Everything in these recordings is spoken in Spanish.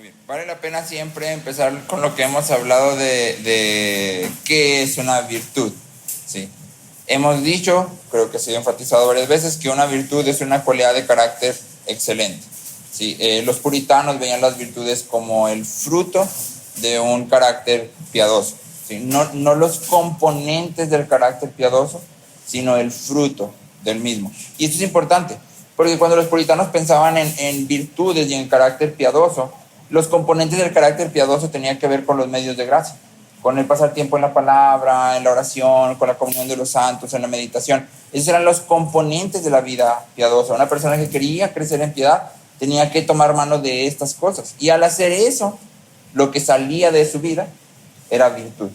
Muy bien. Vale la pena siempre empezar con lo que hemos hablado de qué es una virtud. ¿Sí? Hemos dicho, creo que se ha enfatizado varias veces, que una virtud es una cualidad de carácter excelente. ¿Sí? Los puritanos veían las virtudes como el fruto de un carácter piadoso. ¿Sí? No los componentes del carácter piadoso, sino el fruto del mismo. Y esto es importante, porque cuando los puritanos pensaban en virtudes y en carácter piadoso, los componentes del carácter piadoso tenían que ver con los medios de gracia, con el pasar tiempo en la palabra, en la oración, con la comunión de los santos, en la meditación. Esos eran los componentes de la vida piadosa. Una persona que quería crecer en piedad tenía que tomar mano de estas cosas. Y al hacer eso, lo que salía de su vida era virtud.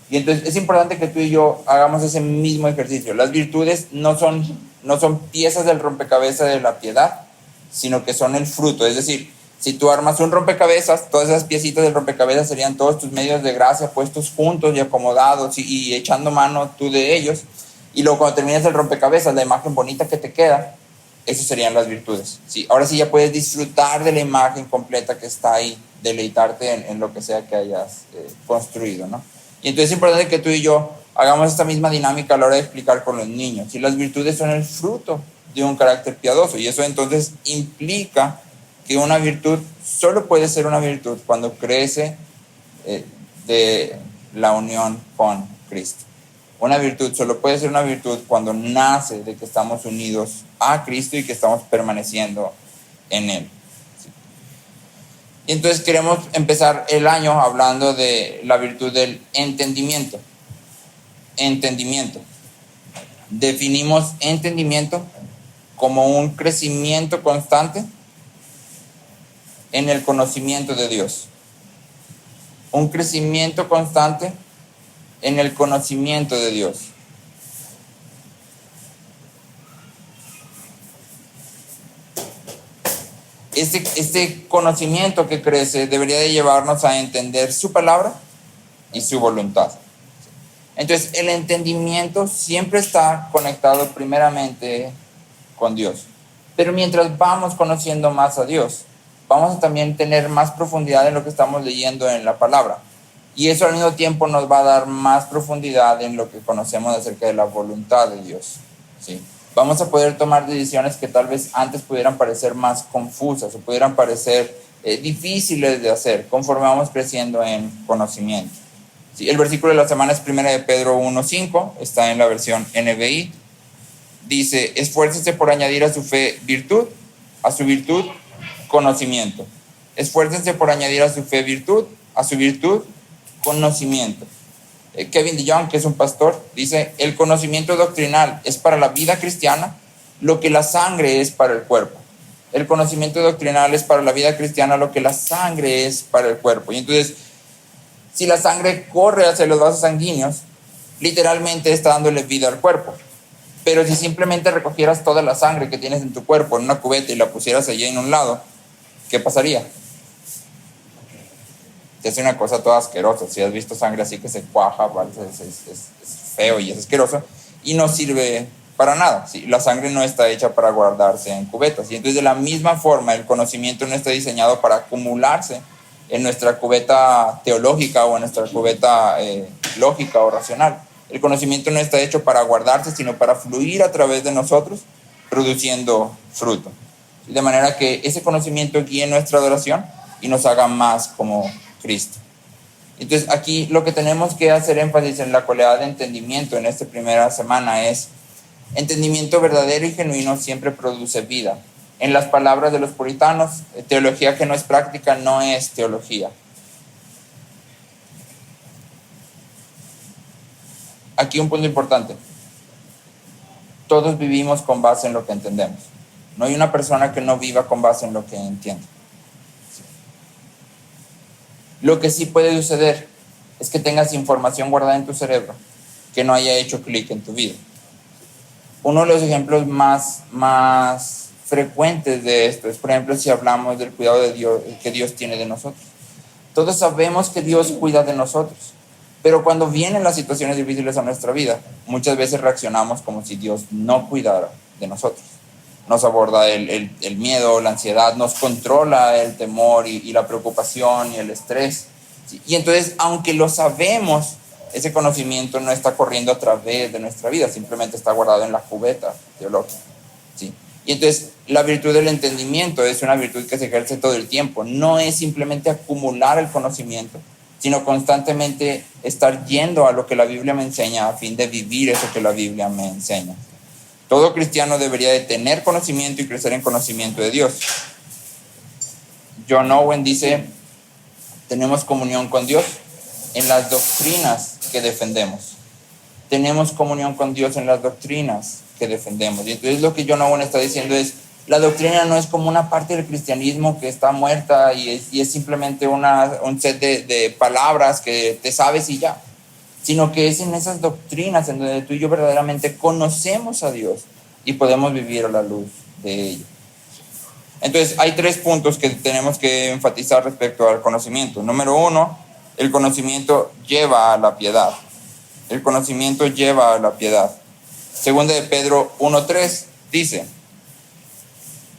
Y entonces es importante que tú y yo hagamos ese mismo ejercicio. Las virtudes no son piezas del rompecabezas de la piedad, sino que son el fruto. Es decir, si tú armas un rompecabezas, todas esas piecitas del rompecabezas serían todos tus medios de gracia puestos juntos y acomodados y echando mano tú de ellos. Y luego cuando terminas el rompecabezas, la imagen bonita que te queda, esas serían las virtudes. ¿Sí? Ahora sí ya puedes disfrutar de la imagen completa que está ahí, deleitarte en lo que sea que hayas construido, ¿no? Y entonces es importante que tú y yo hagamos esta misma dinámica a la hora de explicar con los niños. Y las virtudes son el fruto de un carácter piadoso. Y eso entonces implica que una virtud solo puede ser una virtud cuando crece de la unión con Cristo. Una virtud solo puede ser una virtud cuando nace de que estamos unidos a Cristo y que estamos permaneciendo en Él. ¿Sí? Y entonces queremos empezar el año hablando de la virtud del entendimiento. Entendimiento. Definimos entendimiento como un crecimiento constante en el conocimiento de Dios. Un crecimiento constante en el conocimiento de Dios. Este conocimiento que crece debería de llevarnos a entender su palabra y su voluntad. Entonces, el entendimiento siempre está conectado primeramente con Dios. Pero mientras vamos conociendo más a Dios, vamos a también tener más profundidad en lo que estamos leyendo en la palabra. Y eso al mismo tiempo nos va a dar más profundidad en lo que conocemos acerca de la voluntad de Dios. ¿Sí? Vamos a poder tomar decisiones que tal vez antes pudieran parecer más confusas o pudieran parecer difíciles de hacer conforme vamos creciendo en conocimiento. ¿Sí? El versículo de la semana es 1 de Pedro 1:5, está en la versión NBI. Dice, esfuércense por añadir a su fe virtud, a su virtud conocimiento. Esfuércense por añadir a su fe virtud, a su virtud conocimiento. Kevin DeYoung, que es un pastor, dice, el conocimiento doctrinal es para la vida cristiana lo que la sangre es para el cuerpo. El conocimiento doctrinal es para la vida cristiana lo que la sangre es para el cuerpo. Y entonces, si la sangre corre hacia los vasos sanguíneos, literalmente está dándole vida al cuerpo. Pero si simplemente recogieras toda la sangre que tienes en tu cuerpo en una cubeta y la pusieras allí en un lado, ¿qué pasaría? Te hace una cosa toda asquerosa. Si has visto sangre así que se cuaja, ¿vale? Es feo y es asqueroso y no sirve para nada. ¿Sí? La sangre no está hecha para guardarse en cubetas. Y entonces de la misma forma el conocimiento no está diseñado para acumularse en nuestra cubeta teológica o en nuestra cubeta lógica o racional. El conocimiento no está hecho para guardarse, sino para fluir a través de nosotros, produciendo fruto. De manera que ese conocimiento guíe nuestra adoración y nos haga más como Cristo. Entonces aquí lo que tenemos que hacer énfasis en la cualidad de entendimiento en esta primera semana es entendimiento verdadero y genuino siempre produce vida. En las palabras de los puritanos, teología que no es práctica no es teología. Aquí un punto importante. Todos vivimos con base en lo que entendemos. No hay una persona que no viva con base en lo que entiende. Lo que sí puede suceder es que tengas información guardada en tu cerebro que no haya hecho clic en tu vida. Uno de los ejemplos más frecuentes de esto es, por ejemplo, si hablamos del cuidado de Dios, que Dios tiene de nosotros. Todos sabemos que Dios cuida de nosotros, pero cuando vienen las situaciones difíciles a nuestra vida, muchas veces reaccionamos como si Dios no cuidara de nosotros. nos aborda el miedo, la ansiedad, nos controla el temor y la preocupación y el estrés. ¿Sí? Y entonces, aunque lo sabemos, ese conocimiento no está corriendo a través de nuestra vida, simplemente está guardado en la cubeta teológica. ¿Sí? Y entonces, la virtud del entendimiento es una virtud que se ejerce todo el tiempo. No es simplemente acumular el conocimiento, sino constantemente estar yendo a lo que la Biblia me enseña a fin de vivir eso que la Biblia me enseña. Todo cristiano debería de tener conocimiento y crecer en conocimiento de Dios. John Owen dice, tenemos comunión con Dios en las doctrinas que defendemos. Tenemos comunión con Dios en las doctrinas que defendemos. Y entonces lo que John Owen está diciendo es, la doctrina no es como una parte del cristianismo que está muerta y es simplemente un set de palabras que te sabes y ya, sino que es en esas doctrinas en donde tú y yo verdaderamente conocemos a Dios y podemos vivir a la luz de ello. Entonces, hay 3 puntos que tenemos que enfatizar respecto al conocimiento. Número 1, el conocimiento lleva a la piedad. El conocimiento lleva a la piedad. Segunda de Pedro 1:3 dice,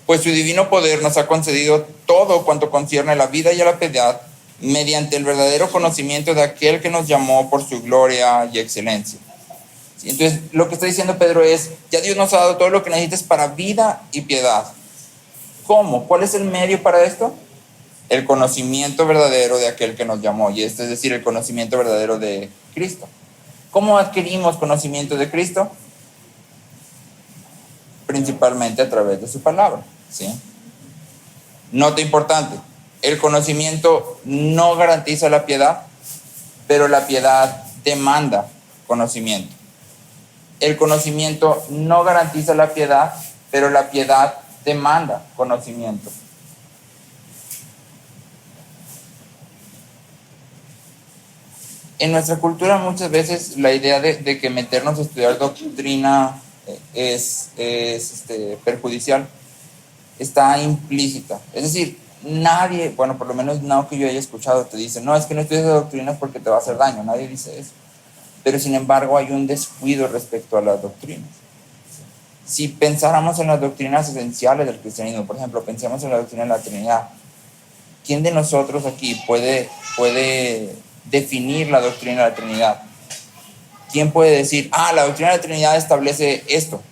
pues su divino poder nos ha concedido todo cuanto concierne a la vida y a la piedad, mediante el verdadero conocimiento de aquel que nos llamó por su gloria y excelencia. Entonces, lo que está diciendo Pedro es, ya Dios nos ha dado todo lo que necesitas para vida y piedad. ¿Cómo? ¿Cuál es el medio para esto? El conocimiento verdadero de aquel que nos llamó, y esto es decir, el conocimiento verdadero de Cristo. ¿Cómo adquirimos conocimiento de Cristo? Principalmente a través de su palabra, ¿sí? Nota importante, el conocimiento no garantiza la piedad, pero la piedad demanda conocimiento. El conocimiento no garantiza la piedad, pero la piedad demanda conocimiento. En nuestra cultura muchas veces la idea de que meternos a estudiar doctrina es perjudicial está implícita. Es decir, nadie, bueno, por lo menos no que yo haya escuchado, te dice, no, es que no estudies doctrinas porque te va a hacer daño. Nadie dice eso. Pero sin embargo hay un descuido respecto a las doctrinas. Si pensáramos en las doctrinas esenciales del cristianismo, por ejemplo, pensemos en la doctrina de la Trinidad, ¿quién de nosotros aquí puede definir la doctrina de la Trinidad? ¿Quién puede decir, la doctrina de la Trinidad establece esto?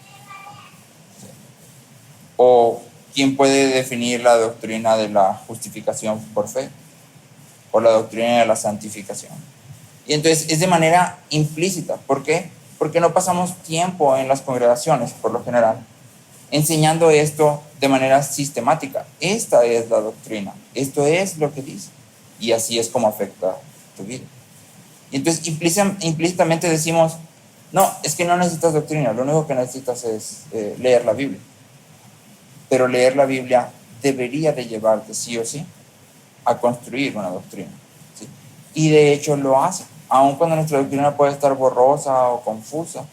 ¿O quién puede definir la doctrina de la justificación por fe? ¿O la doctrina de la santificación? Y entonces es de manera implícita. ¿Por qué? Porque no pasamos tiempo en las congregaciones, por lo general, enseñando esto de manera sistemática. Esta es la doctrina, esto es lo que dice, y así es como afecta tu vida. Y entonces implícitamente decimos, no, es que no necesitas doctrina, lo único que necesitas es leer la Biblia. Pero leer la Biblia debería de llevarte sí o sí a construir una doctrina, ¿sí? Y de hecho lo hace, aun cuando nuestra doctrina puede estar borrosa o confusa.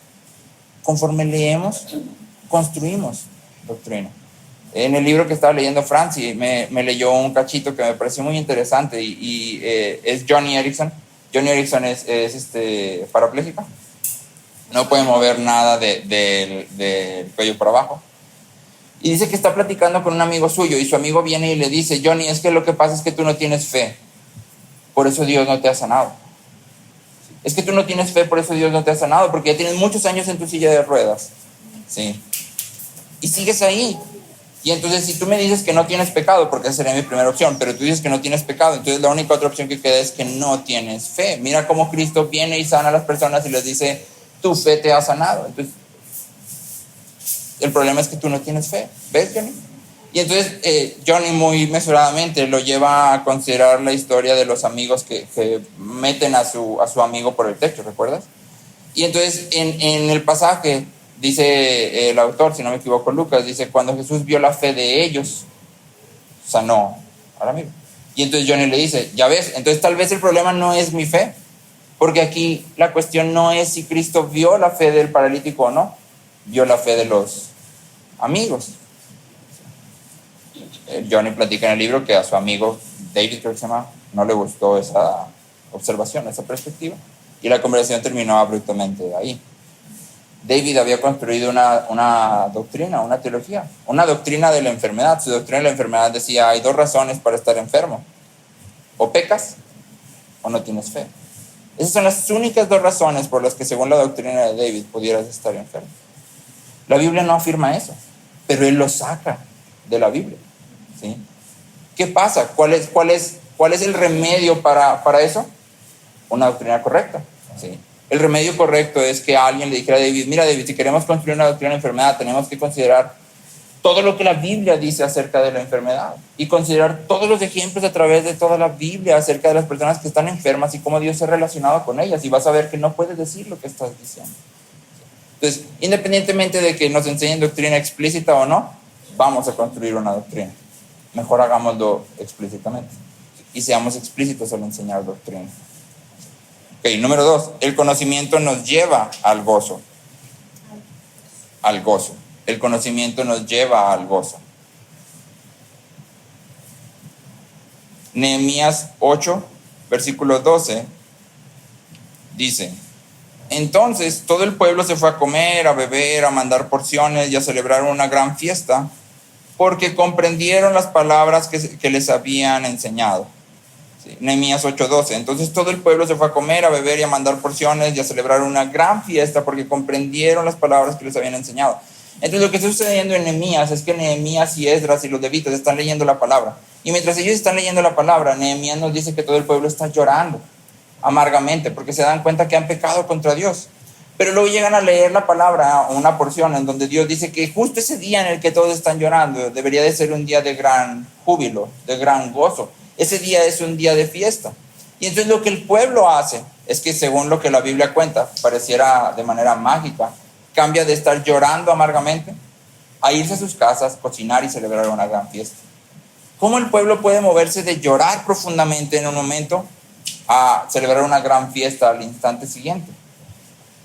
Conforme leemos, construimos doctrina. En el libro que estaba leyendo Francis, me leyó un cachito que me pareció muy interesante y es Joni Eareckson. Joni Eareckson es parapléjica. No puede mover nada del cuello para abajo. Y dice que está platicando con un amigo suyo y su amigo viene y le dice, Joni, es que lo que pasa es que tú no tienes fe. Por eso Dios no te ha sanado. Es que tú no tienes fe, por eso Dios no te ha sanado, porque ya tienes muchos años en tu silla de ruedas. ¿Sí? Y sigues ahí. Y entonces si tú me dices que no tienes pecado, porque esa sería mi primera opción, pero tú dices que no tienes pecado, entonces la única otra opción que queda es que no tienes fe. Mira cómo Cristo viene y sana a las personas y les dice, tu fe te ha sanado. Entonces, el problema es que tú no tienes fe. ¿Ves, Johnny? Y entonces Johnny muy mesuradamente lo lleva a considerar la historia de los amigos que meten a su amigo por el techo, ¿recuerdas? Y entonces en el pasaje dice el autor, si no me equivoco, Lucas, dice, cuando Jesús vio la fe de ellos, sanó al amigo. Y entonces Johnny le dice, ya ves, entonces tal vez el problema no es mi fe, porque aquí la cuestión no es si Cristo vio la fe del paralítico o no, vio la fe de los amigos. Johnny platica en el libro que a su amigo David, creo que se llama, no le gustó esa observación, esa perspectiva, y la conversación terminó abruptamente ahí. David había construido una doctrina, una teología, una doctrina de la enfermedad. Su doctrina de la enfermedad decía, hay dos razones para estar enfermo: o pecas o no tienes fe. Esas son las únicas dos razones por las que, según la doctrina de David, pudieras estar enfermo. La Biblia no afirma eso, pero él lo saca de la Biblia, ¿sí? ¿Qué pasa? ¿Cuál es el remedio para eso? Una doctrina correcta, ¿sí? El remedio correcto es que alguien le dijera a David, mira David, si queremos construir una doctrina de enfermedad, tenemos que considerar todo lo que la Biblia dice acerca de la enfermedad y considerar todos los ejemplos a través de toda la Biblia acerca de las personas que están enfermas y cómo Dios se ha relacionado con ellas, y vas a ver que no puedes decir lo que estás diciendo. Entonces, independientemente de que nos enseñen doctrina explícita o no, vamos a construir una doctrina. Mejor hagámoslo explícitamente y seamos explícitos al enseñar doctrina. Ok, número 2, el conocimiento nos lleva al gozo. Al gozo. El conocimiento nos lleva al gozo. Nehemías 8, versículo 12, dice: entonces todo el pueblo se fue a comer, a beber, a mandar porciones y a celebrar una gran fiesta, porque comprendieron las palabras que les habían enseñado. Sí, Nehemías 8:12. Entonces todo el pueblo se fue a comer, a beber y a mandar porciones y a celebrar una gran fiesta, porque comprendieron las palabras que les habían enseñado. Entonces lo que está sucediendo en Nehemías es que Nehemías y Esdras y los levitas están leyendo la palabra. Y mientras ellos están leyendo la palabra, Nehemías nos dice que todo el pueblo está llorando amargamente porque se dan cuenta que han pecado contra Dios. Pero luego llegan a leer la palabra, una porción en donde Dios dice que justo ese día en el que todos están llorando debería de ser un día de gran júbilo, de gran gozo. Ese día es un día de fiesta. Y entonces lo que el pueblo hace es que, según lo que la Biblia cuenta, pareciera de manera mágica, cambia de estar llorando amargamente a irse a sus casas, cocinar y celebrar una gran fiesta. ¿Cómo el pueblo puede moverse de llorar profundamente en un momento a celebrar una gran fiesta al instante siguiente?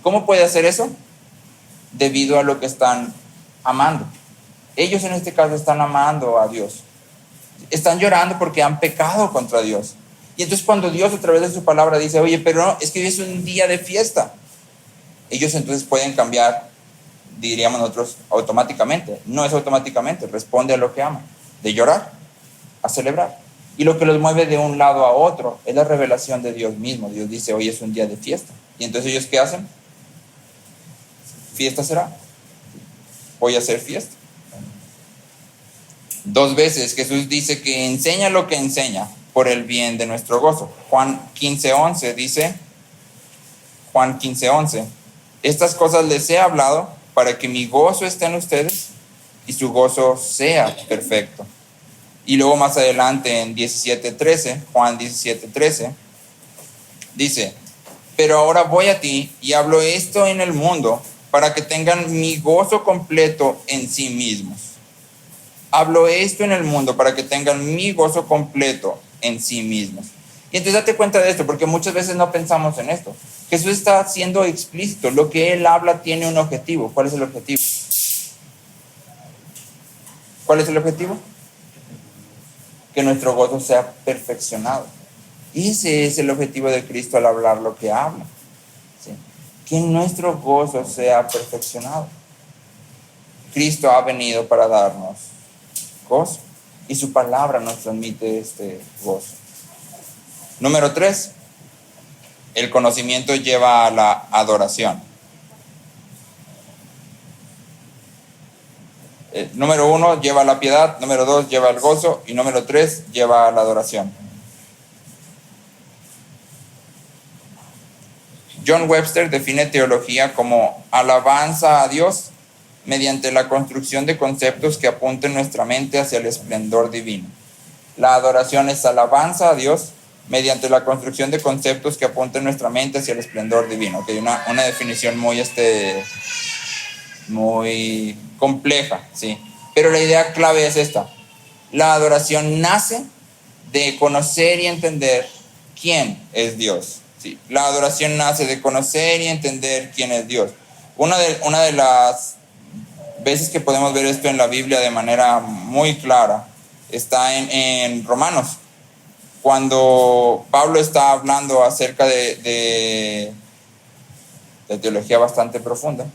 ¿Cómo puede hacer eso? Debido a lo que están amando. Ellos en este caso están amando a Dios. Están llorando porque han pecado contra Dios. Y entonces cuando Dios a través de su palabra dice, oye, pero no, es que hoy es un día de fiesta, ellos entonces pueden cambiar, diríamos nosotros, automáticamente. No es automáticamente, responde a lo que aman. De llorar a celebrar. Y lo que los mueve de un lado a otro es la revelación de Dios mismo. Dios dice, hoy es un día de fiesta. Y entonces ellos, ¿qué hacen? Fiesta será. Voy a hacer fiesta. 2 veces Jesús dice que enseña lo que enseña por el bien de nuestro gozo. Juan 15:11 dice, Juan 15:11, estas cosas les he hablado para que mi gozo esté en ustedes y su gozo sea perfecto. Y luego más adelante en 17:13, Juan 17:13, dice, pero ahora voy a ti y hablo esto en el mundo para que tengan mi gozo completo en sí mismos. Hablo esto en el mundo para que tengan mi gozo completo en sí mismos. Y entonces date cuenta de esto, porque muchas veces no pensamos en esto. Jesús está siendo explícito. Lo que Él habla tiene un objetivo. ¿Cuál es el objetivo? ¿Cuál es el objetivo? Que nuestro gozo sea perfeccionado. Y ese es el objetivo de Cristo al hablar lo que habla. ¿Sí? Que nuestro gozo sea perfeccionado. Cristo ha venido para darnos gozo. Y su palabra nos transmite este gozo. Número 3. El conocimiento lleva a la adoración. Número 1 lleva a la piedad, número 2 lleva al gozo y número 3 lleva a la adoración. John Webster define teología como alabanza a Dios mediante la construcción de conceptos que apunten nuestra mente hacia el esplendor divino. La adoración es alabanza a Dios mediante la construcción de conceptos que apunten nuestra mente hacia el esplendor divino. Okay, una definición muy compleja, ¿sí? Pero la idea clave es esta. La adoración nace de conocer y entender quién es Dios, ¿sí? La adoración nace de conocer y entender quién es Dios. Una de las veces que podemos ver esto en la Biblia de manera muy clara está en Romanos, cuando Pablo está hablando acerca de teología bastante profunda.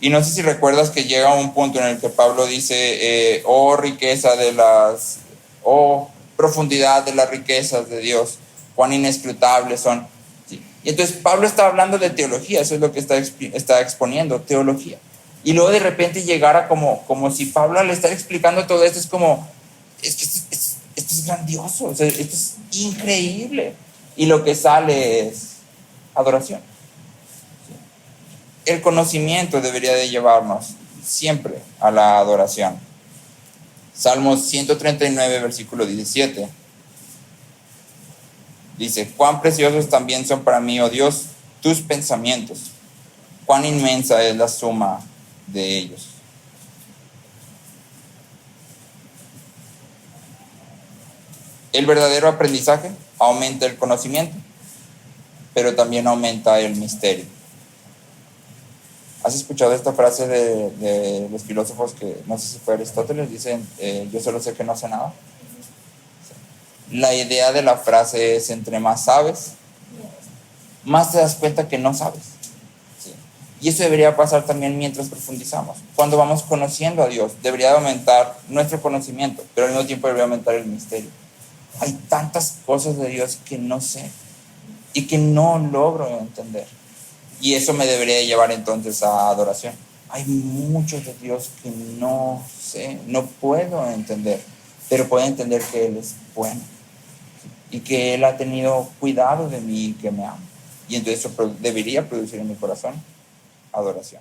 Y no sé si recuerdas que llega un punto en el que Pablo dice, oh riqueza de las, oh profundidad de las riquezas de Dios, cuán inescrutables son. ¿Sí? Y entonces Pablo está hablando de teología, eso es lo que está exponiendo, teología. Y luego de repente llegara como si Pablo al estar explicando todo esto es como, es que esto es grandioso, o sea, esto es increíble. Y lo que sale es adoración. El conocimiento debería de llevarnos siempre a la adoración. Salmos 139, versículo 17. Dice, cuán preciosos también son para mí, oh Dios, tus pensamientos. Cuán inmensa es la suma de ellos. El verdadero aprendizaje aumenta el conocimiento, pero también aumenta el misterio. ¿Has escuchado esta frase de los filósofos que, no sé si fue Aristóteles, dicen, yo solo sé que no sé nada? La idea de la frase es, entre más sabes, más te das cuenta que no sabes. ¿Sí? Y eso debería pasar también mientras profundizamos. Cuando vamos conociendo a Dios, debería aumentar nuestro conocimiento, pero al mismo tiempo debería aumentar el misterio. Hay tantas cosas de Dios que no sé y que no logro entender. Y eso me debería llevar entonces a adoración. Hay muchos de Dios que no sé, no puedo entender, pero puedo entender que Él es bueno y que Él ha tenido cuidado de mí y que me ama. Y entonces eso debería producir en mi corazón adoración.